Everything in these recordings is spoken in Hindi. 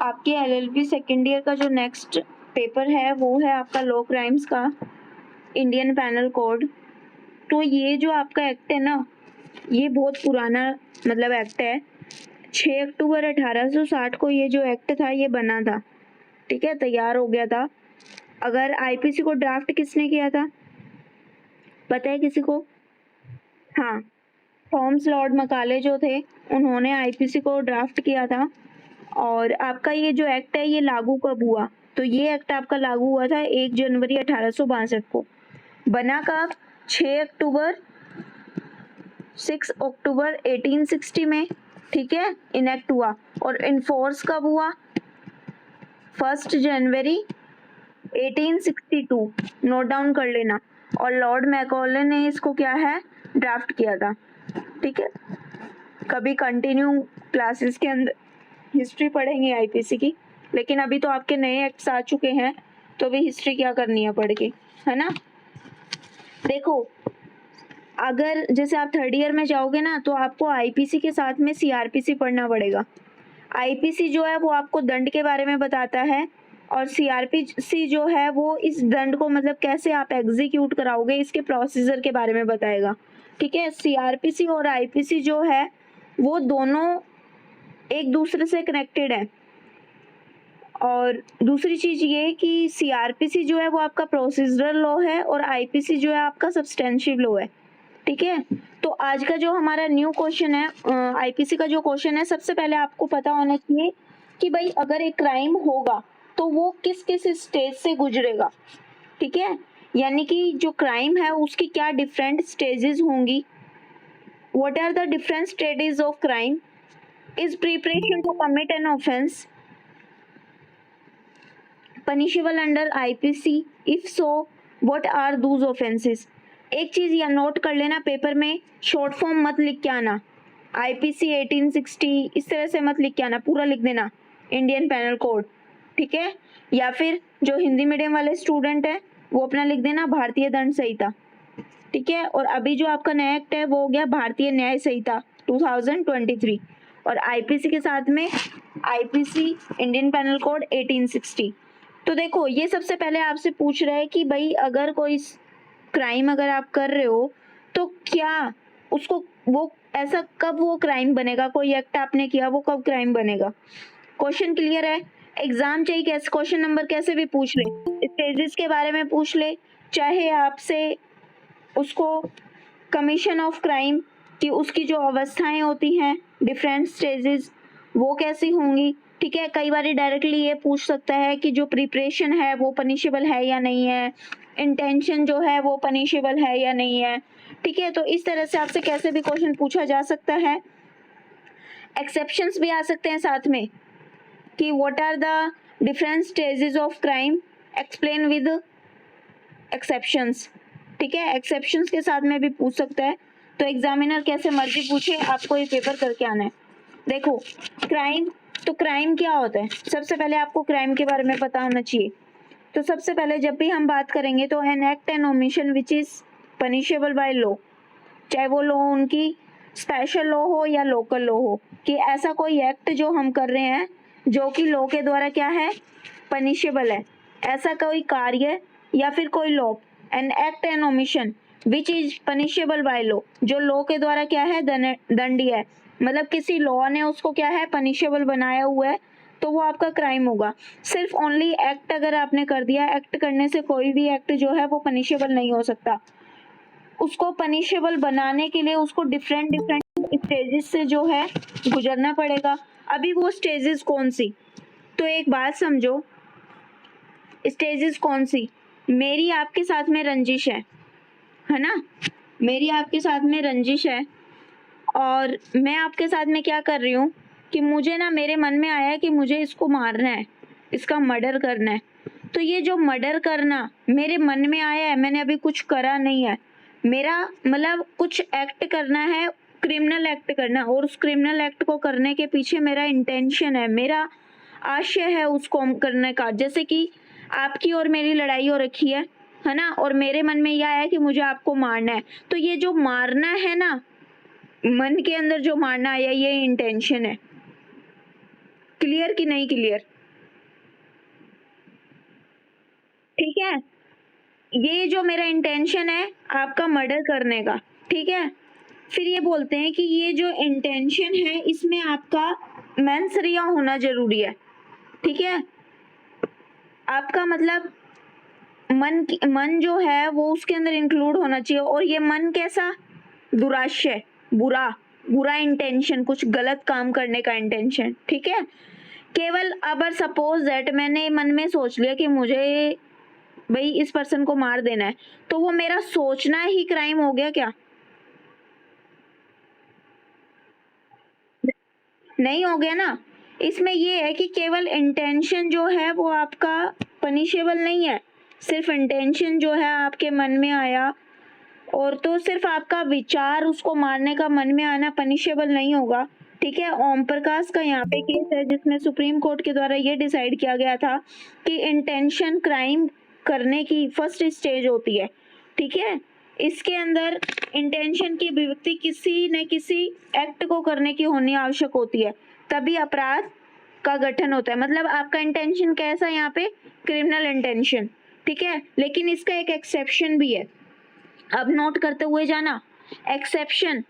आपके एलएलबी सेकेंड ईयर का जो नेक्स्ट पेपर है वो है आपका लॉ क्राइम्स का इंडियन पैनल कोड। तो ये जो आपका एक्ट है ना, ये बहुत पुराना मतलब एक्ट है। 6 अक्टूबर 1860 को ये जो एक्ट था ये बना था, ठीक है, तैयार हो गया था। अगर आईपीसी को ड्राफ्ट किसने किया था पता है किसी को? हाँ, थॉमस लॉर्ड मकाले जो थे उन्होंने आईपीसी को ड्राफ्ट किया था। और आपका ये जो एक्ट है ये लागू कब हुआ? तो ये एक्ट आपका लागू हुआ था 1 जनवरी 1862 को। बना कब? 6 अक्टूबर 6 अक्टूबर 1860 में, ठीक है, इनेक्ट हुआ। और इन्फोर्स कब हुआ? 1 जनवरी 1862, नोट डाउन कर लेना। और लॉर्ड मैकॉले ने इसको क्या है ड्राफ्ट किया था, ठीक है। कभी कंटिन्यू क्लासेस के अंदर हिस्ट्री पढ़ेंगे आईपीसी की, लेकिन अभी तो आपके नए एक्ट्स आ चुके हैं तो भी हिस्ट्री क्या करनी है पढ़ के, है ना। देखो, अगर जैसे आप थर्ड ईयर में जाओगे ना तो आपको आईपीसी के साथ में सीआरपीसी पढ़ना पड़ेगा। आईपीसी जो है वो आपको दंड के बारे में बताता है और सीआरपीसी जो है वो इस दंड को मतलब कैसे आप एग्जीक्यूट कराओगे इसके प्रोसीजर के बारे में बताएगा, ठीक है। सीआरपीसी और आईपीसी जो है वो दोनों एक दूसरे से कनेक्टेड है। और दूसरी चीज ये कि सीआरपीसी जो है वो आपका प्रोसीजरल लॉ है और आईपीसी जो है आपका सब्सटेंशियल लॉ है, ठीक है। तो आज का जो हमारा न्यू क्वेश्चन है आईपीसी का जो क्वेश्चन है, सबसे पहले आपको पता होना चाहिए कि भाई अगर एक क्राइम होगा तो वो किस किस स्टेज से गुजरेगा, ठीक है। यानी कि जो क्राइम है उसकी क्या डिफरेंट स्टेजेस होंगी। What are the different stages of crime? Is preparation to commit an offence punishable under IPC? If so, what are those offenses? एक चीज या नोट कर लेना पेपर में, शॉर्ट फॉर्म मत लिख के आना। आईपीसी 1860 इस तरह से मत लिख के आना, पूरा लिख देना इंडियन पैनल कोड, ठीक है। या फिर जो हिंदी मीडियम वाले स्टूडेंट है वो अपना लिख देना भारतीय दंड संहिता, ठीक है। और अभी जो आपका नया एक्ट है वो हो गया भारतीय न्याय संहिता 2023 और आईपीसी के साथ में आईपीसी इंडियन पैनल कोड 1860। तो देखो, ये सबसे पहले आपसे पूछ रहा है कि भाई अगर कोई क्राइम अगर आप कर रहे हो तो क्या उसको वो ऐसा कब वो क्राइम बनेगा, कोई एक्ट आपने किया वो कब क्राइम बनेगा। क्वेश्चन क्लियर है? एग्जाम चाहे कैसे क्वेश्चन नंबर कैसे भी पूछ ले, स्टेजेस के बारे में पूछ ले, चाहे आपसे उसको कमीशन ऑफ क्राइम कि उसकी जो अवस्थाएं होती हैं डिफरेंट स्टेजेस वो कैसी होंगी, ठीक है। कई बार डायरेक्टली ये पूछ सकता है कि जो प्रिपरेशन है वो पनिशेबल है या नहीं है, इंटेंशन जो है वो पनिशेबल है या नहीं है, ठीक है। तो इस तरह से आपसे कैसे भी क्वेश्चन पूछा जा सकता है। एक्सेप्शंस भी आ सकते हैं साथ में कि what are the different stages of crime, explain with exceptions, ठीक है। एक्सेप्शंस के साथ में भी पूछ सकता है। तो एग्जामिनर कैसे मर्जी पूछे, आपको ये पेपर करके आना है। देखो, क्राइम, तो क्राइम क्या होता है, सबसे पहले आपको क्राइम के बारे में पता होना चाहिए। तो सबसे पहले जब भी हम बात करेंगे तो an act and omission which is punishable by law, चाहे वो लॉ उनकी स्पेशल लॉ हो या लोकल लॉ हो, कि ऐसा कोई एक्ट जो हम कर रहे हैं जो कि लॉ के द्वारा क्या है पनिशेबल है, ऐसा कोई कार्य या फिर कोई law, an act and omission which is punishable by law, जो लॉ के द्वारा क्या है दंडनीय है, मतलब किसी लॉ ने उसको क्या है पनिशेबल बनाया हुआ है, तो वो आपका क्राइम होगा। सिर्फ ओनली एक्ट अगर आपने कर दिया, एक्ट करने से कोई भी एक्ट जो है वो पनिशेबल नहीं हो सकता। उसको पनिशेबल बनाने के लिए उसको डिफरेंट स्टेजेस से जो है गुजरना पड़ेगा। अभी वो स्टेजेस कौन सी, तो एक बात समझो, स्टेजेस कौन सी, मेरी आपके साथ में रंजिश है ना, मेरी आपके साथ में रंजिश है और मैं आपके साथ में क्या कर रही हूँ कि मुझे ना मेरे मन में आया कि मुझे इसको मारना है, इसका मर्डर करना है। तो ये जो मर्डर करना मेरे मन में आया है, मैंने अभी कुछ करा नहीं है, मेरा मतलब कुछ एक्ट करना है, क्रिमिनल एक्ट करना है, और उस क्रिमिनल एक्ट को करने के पीछे मेरा इंटेंशन है, मेरा आशय है उसको करने का। जैसे कि आपकी और मेरी लड़ाई हो रखी है ना, और मेरे मन में यह आया कि मुझे आपको मारना है, तो ये जो मारना है ना, मन के अंदर जो मारना आया, ये इंटेंशन है। क्लियर कि नहीं क्लियर? ये जो मेरा इंटेंशन है आपका मर्डर करने का, ठीक है। फिर ये बोलते हैं कि ये जो इंटेंशन है इसमें आपका मेंस रिया होना जरूरी है, ठीक है। आपका मतलब मन जो है वो उसके अंदर इंक्लूड होना चाहिए, और ये मन कैसा, दुराशय, बुरा बुरा इंटेंशन, कुछ गलत काम करने का इंटेंशन, ठीक है। केवल अगर सपोज दैट मैंने मन में सोच लिया कि मुझे भाई इस पर्सन को मार देना है, तो वो मेरा सोचना ही क्राइम हो गया क्या? नहीं हो गया ना। इसमें ये है कि केवल इंटेंशन जो है वो आपका पनिशेबल नहीं है, सिर्फ इंटेंशन जो है आपके मन में आया, और तो सिर्फ आपका विचार उसको मारने का मन में आना पनिशेबल नहीं होगा, ठीक है। ओम प्रकाश का यहाँ पे केस है जिसमें सुप्रीम कोर्ट के द्वारा ये डिसाइड किया गया था कि इंटेंशन क्राइम करने की फर्स्ट स्टेज होती है, ठीक है। इसके अंदर इंटेंशन की अभिव्यक्ति किसी न किसी एक्ट को करने की होनी आवश्यक होती है, तभी अपराध का गठन होता है। मतलब आपका इंटेंशन कैसा है यहाँ पे, क्रिमिनल इंटेंशन, ठीक है। लेकिन इसका एक एक्सेप्शन भी है, अब नोट करते हुए जाना। एक्सेप्शन,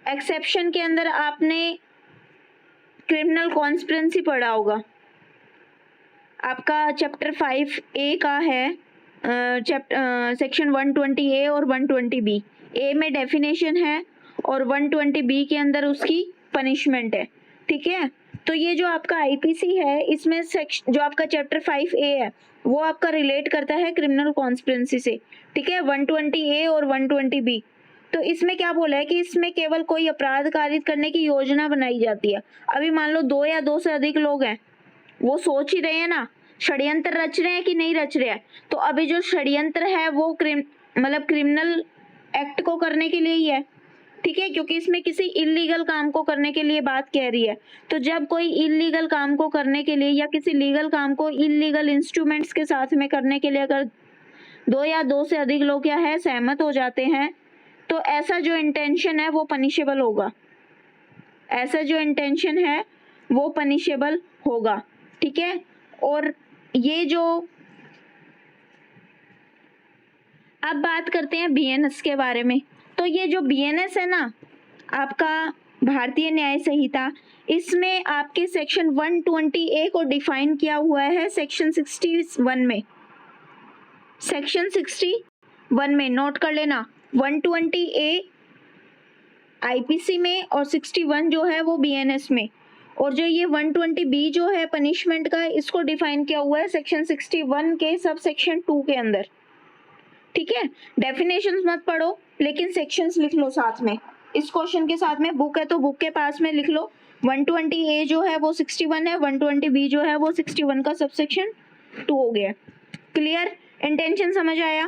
एक्सेप्शन के अंदर आपने क्रिमिनल कॉन्स्पिरेंसी पढ़ा होगा, आपका चैप्टर 5A का है, सेक्शन 120A और 120B। ए में डेफिनेशन है और 120B के अंदर उसकी पनिशमेंट है, ठीक है। तो ये जो आपका आईपीसी है इसमें सेक्शन जो आपका चैप्टर 5A है वो आपका रिलेट करता है क्रिमिनल कॉन्स्पिरेंसी से, ठीक है, 120A और 120B। तो इसमें क्या बोला है कि इसमें केवल कोई अपराध कारित करने की योजना बनाई जाती है। अभी मान लो 2 या 2 से अधिक लोग हैं, वो सोच ही रहे हैं ना, षड्यंत्र रच रहे हैं कि नहीं रच रहे हैं। तो अभी जो षड्यंत्र है वो मतलब क्रिमिनल एक्ट को करने के लिए ही है, ठीक है, क्योंकि इसमें किसी इलीगल काम को करने के लिए बात कह रही है। तो जब कोई इलीगल काम को करने के लिए या किसी लीगल काम को इलीगल इंस्ट्रूमेंट्स के साथ में करने के लिए अगर 2 या 2 से अधिक लोग क्या है सहमत हो जाते हैं, तो ऐसा जो इंटेंशन है वो पनिशेबल होगा, ऐसा जो इंटेंशन है वो पनिशेबल होगा, ठीक है। और ये जो अब बात करते हैं बीएनएस के बारे में। तो ये जो बीएनएस है ना आपका भारतीय न्याय संहिता, इसमें आपके सेक्शन 120A को डिफाइन किया हुआ है सेक्शन 61 में, सेक्शन 61 में नोट कर लेना। 120A आईपीसी में और 61 जो है वो बीएनएस में, और जो ये 120B जो है पनिशमेंट का, इसको डिफाइन किया हुआ है सेक्शन 61 के सब सेक्शन 2 के अंदर, ठीक है। डेफिनेशंस मत पढ़ो लेकिन सेक्शंस लिख लो साथ में, इस क्वेश्चन के साथ में। बुक है तो बुक के पास में लिख लो, 120A जो है वो 61 है, 120B जो है वो 61 का सबसेक्शन 2 हो गया। क्लियर, इंटेंशन समझ आया।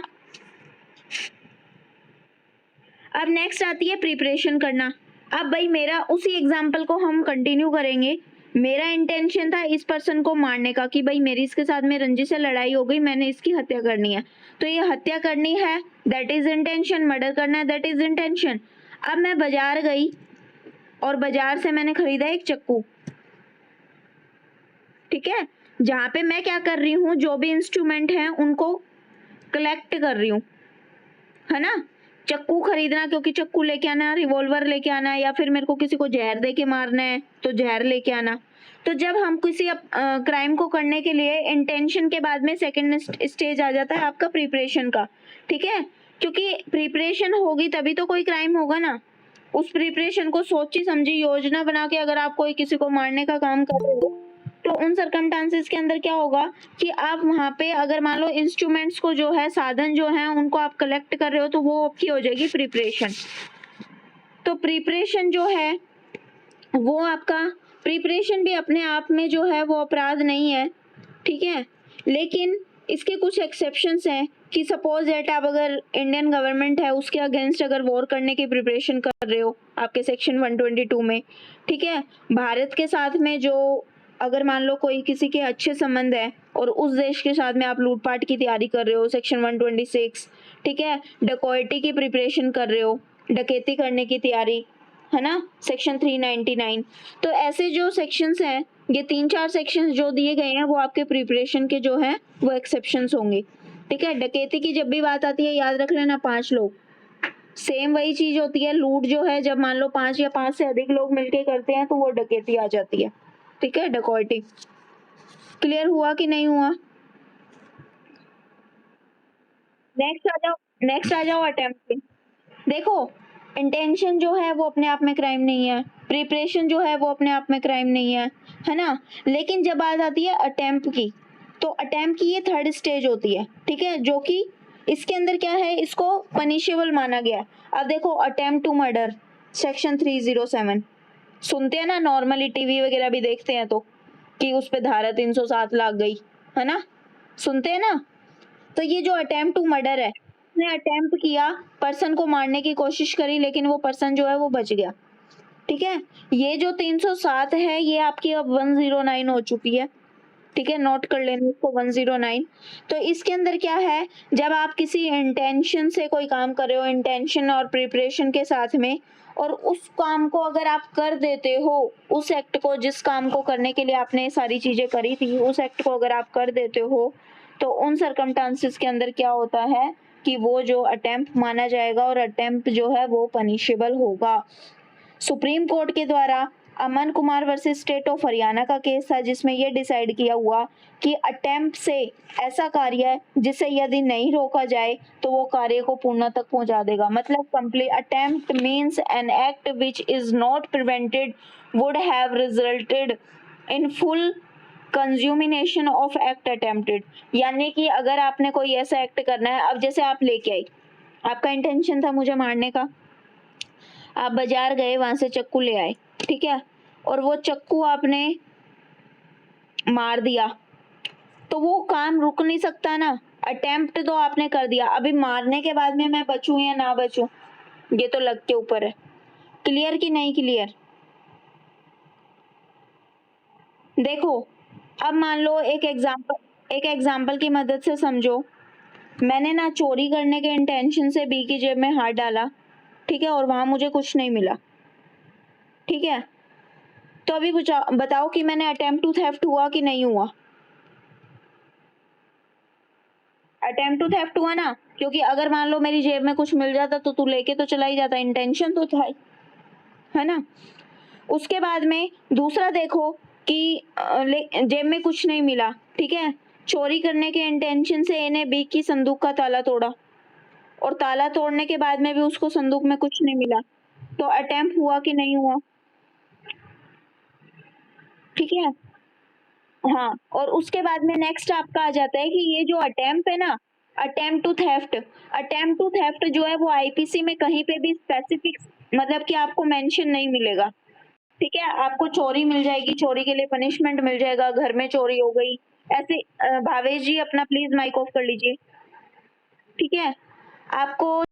अब नेक्स्ट आती है प्रिपरेशन करना। अब भाई मेरा उसी एग्जाम्पल को हम कंटिन्यू करेंगे। मेरा इंटेंशन था इस पर्सन को मारने का, कि भाई मेरी इसके साथ में रंजिश से लड़ाई हो गई, मैंने इसकी हत्या करनी है, तो ये हत्या करनी है, दैट इज इंटेंशन। मर्डर करना है, दैट इज इंटेंशन। अब मैं बाजार गई और बाजार से मैंने खरीदा एक चक्कू, ठीक है, जहाँ पे मैं क्या कर रही हूँ, जो भी इंस्ट्रूमेंट हैं उनको कलेक्ट कर रही हूँ, है ना। चक्कू खरीदना, क्योंकि चक्कू लेके आना, रिवॉल्वर लेके आना, या फिर मेरे को किसी को जहर दे के मारना है तो जहर लेके आना। तो जब हम किसी क्राइम को करने के लिए इंटेंशन के बाद में सेकंड स्टेज आ जाता है आपका प्रिपरेशन का, ठीक है, क्योंकि प्रिपरेशन होगी तभी तो कोई क्राइम होगा ना। उस प्रिपरेशन को सोची समझी योजना बना के अगर आप कोई किसी को मारने का काम कर रहे हो, तो उन सर्कमस्टांसेस के अंदर क्या होगा कि आप वहाँ पे अगर मान लो इंस्ट्रूमेंट्स को जो है, साधन जो है उनको आप कलेक्ट कर रहे हो, तो वो आपकी हो जाएगी प्रिपरेशन। तो प्रिपरेशन जो है वो आपका, प्रिपरेशन भी अपने आप में जो है वो अपराध नहीं है, ठीक है, लेकिन इसके कुछ एक्सेप्शंस हैं कि सपोज दैट आप अगर इंडियन गवर्नमेंट है उसके अगेंस्ट अगर वॉर करने की प्रिपरेशन कर रहे हो आपके सेक्शन 122 में, ठीक है, भारत के साथ में जो अगर मान लो कोई किसी के अच्छे संबंध है और उस देश के साथ में आप लूटपाट की तैयारी कर रहे हो, सेक्शन 126, ठीक है, डकैती की प्रिपरेशन कर रहे हो, डकैती करने की तैयारी, है ना, सेक्शन 399। तो ऐसे जो सेक्शंस हैं, ये 3-4 सेक्शंस जो दिए गए हैं वो आपके प्रिपरेशन के जो है वो एक्सेप्शंस होंगे, ठीक है, डकैती की जब भी बात आती है याद रख लेना 5 लोग। सेम वही चीज होती है, लूट जो है जब मान लो 5 या 5 से अधिक लोग मिलके करते हैं तो वो डकैती आ जाती है। ठीक है, डकैती। क्लियर हुआ कि नहीं हुआ? नेक्स्ट आ जाओ अटेम्प्ट पे। देखो, इंटेंशन जो है वो अपने आप में क्राइम नहीं है, प्रिपरेशन जो है वो अपने आप में क्राइम नहीं है ना। लेकिन जब बात आती है अटेम्प्ट की, तो अटेम्प्ट की ये थर्ड स्टेज होती है, ठीक है, जो कि इसके अंदर क्या है, इसको पनिशेबल माना गया है। अब देखो, अटेम्प्ट टू मर्डर सेक्शन 307 सुनते हैं ना, नॉर्मली टीवी वगैरह भी देखते हैं तो, कि उस पे धारा 307 लाग गई, है ना, सुनते हैं ना। तो ये जो अटेम्प्ट टू मर्डर है, उसने अटेम्प्ट किया, पर्सन को मारने की कोशिश करी, लेकिन वो पर्सन जो है वो बच गया। ठीक है, ये जो 307 है ये आपकी अब 109 हो चुकी है। ठीक है, नोट कर लेना इसको, 109। तो इसके अंदर क्या है, जब आप किसी इंटेंशन से कोई काम कर रहे हो, इंटेंशन और प्रिपरेशन के साथ में, और उस काम को अगर आप कर देते हो, उस एक्ट को, जिस काम को करने के लिए आपने ये सारी चीजें करी थी, उस एक्ट को अगर आप कर देते हो, तो उन सर्कमस्टांसेस के अंदर क्या होता है कि वो जो अटेम्प्ट माना जाएगा, और अटेम्प्ट जो है वो पनिशेबल होगा। सुप्रीम कोर्ट के द्वारा Aman Kumar versus state of Haryana का केस था, जिसमें यह डिसाइड किया हुआ कि अटेम्प्ट से ऐसा कार्य है जिसे यदि नहीं रोका जाए तो वो कार्य को पूर्ण तक पहुंचा देगा। मतलब complete attempt means an act which is not prevented would have resulted in full consummation of act attempted. यानी कि अगर आपने कोई ऐसा एक्ट करना है, अब जैसे आप लेके आई, आपका इंटेंशन था मुझे मारने का, आप बाजार गए, वहां से चाकू ले आए, ठीक है, और वो चाकू आपने मार दिया, तो वो काम रुक नहीं सकता ना। अटेम्प्ट तो आपने कर दिया, अभी मारने के बाद में मैं बचूं या ना बचूं, ये तो लग के ऊपर है। क्लियर कि नहीं क्लियर? देखो, अब मान लो एक एग्जांपल की मदद से समझो। मैंने ना चोरी करने के इंटेंशन से बी की जेब में हाथ डाला, ठीक है, और वहां मुझे कुछ नहीं मिला, ठीक है, तो अभी बताओ कि मैंने अटेम्प्ट टू थेफ्ट हुआ कि नहीं हुआ? अटेम्प्ट टू थेफ्ट हुआ ना, क्योंकि अगर मान लो मेरी जेब में कुछ मिल जाता तो तू लेके तो चला ही जाता, इंटेंशन तो था, है ना। उसके बाद में दूसरा देखो कि जेब में कुछ नहीं मिला, ठीक है, चोरी करने के इंटेंशन से इन्हें बी की संदूक का ताला तोड़ा, और ताला तोड़ने के बाद में भी उसको संदूक में कुछ नहीं मिला, तो अटेम्प्ट हुआ कि नहीं हुआ? ठीक है, हाँ। और उसके बाद में नेक्स्ट आपका आ जाता है कि ये जो अटेम्प्ट है ना, अटेम्प्ट टू थेफ्ट जो है वो आईपीसी में कहीं पे भी स्पेसिफिक, मतलब कि आपको मेंशन नहीं मिलेगा। ठीक है, आपको चोरी मिल जाएगी, चोरी के लिए पनिशमेंट मिल जाएगा, घर में चोरी हो गई ऐसे। भावेश जी अपना प्लीज माइक ऑफ कर लीजिए। ठीक है, आपको